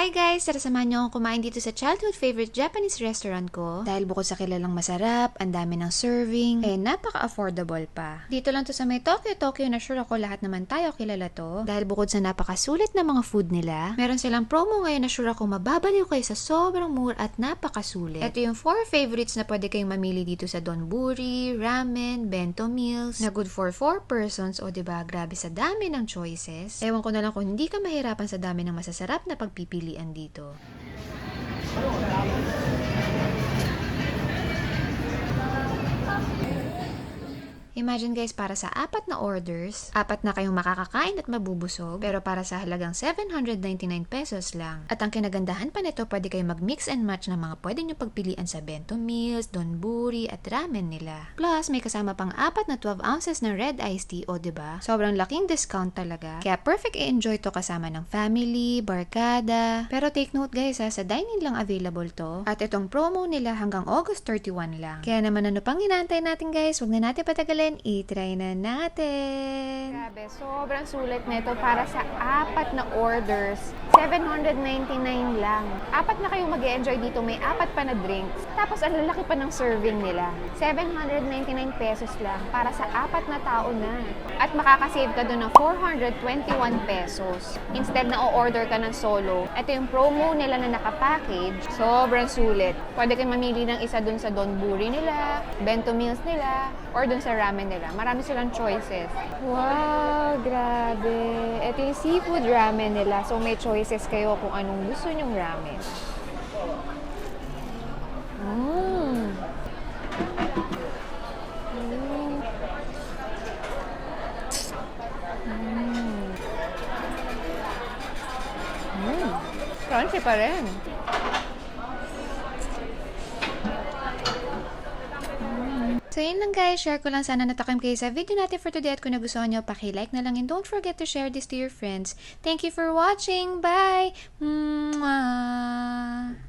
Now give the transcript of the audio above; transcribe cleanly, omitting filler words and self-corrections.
Hi guys! Tara samahan niyo akong kumain dito sa childhood favorite Japanese restaurant ko. Dahil bukod sa kilalang masarap, ang dami ng serving, napaka-affordable pa. Dito lang to sa may Tokyo na sure ako lahat naman tayo kilala to. Dahil bukod sa napakasulit na mga food nila, meron silang promo ngayon na sure ako mababaliw kayo sa sobrang mura at napakasulit. Ito yung 4 favorites na pwede kayong mamili dito sa donburi, ramen, bento meals, na good for 4 persons. O diba, grabe sa dami ng choices. Ewan ko na lang kung hindi ka mahirapan sa dami ng masasarap na pagpipilian dito. Imagine guys, para sa 4 na orders, 4 na kayong makakakain at mabubusog, pero para sa halagang 799 pesos lang. At ang kinagandahan pa nito, pwede kayong mag-mix and match ng mga pwede nyo pagpilian sa bento meals, donburi, at ramen nila. Plus, may kasama pang 4 na 12 ounces ng red iced tea, o diba? Sobrang laking discount talaga. Kaya perfect i-enjoy to kasama ng family, barkada. Pero take note guys sa dine-in lang available to. At itong promo nila hanggang August 31 lang. Kaya naman ano pang inaantay natin guys, wag na natin patagalin. I-try na natin. Grabe, sobrang sulit nito para sa 4 na orders. 799 lang. 4 na kayo mag-e-enjoy dito. May 4 pa na drinks. Tapos ang lalaki pa ng serving nila. 799 pesos lang para sa 4 na tao na. At makakasave ka doon ng 421 pesos. Instead na o-order ka ng solo. Ito yung promo nila na nakapackage. Sobrang sulit. Pwede kayong mamili ng isa doon sa donburi nila, bento meals nila, or doon sa ramen nila. Marami silang choices. Wow, grabe. Ito yung seafood ramen nila. So, may choices kayo kung anong gusto nyong ramen. Crunchy pa rin. So yun lang guys, share ko lang sana natakim kayo sa video natin for today at kung nagustuhan nyo, paki-like na lang and don't forget to share this to your friends. Thank you for watching. Bye! Mwah!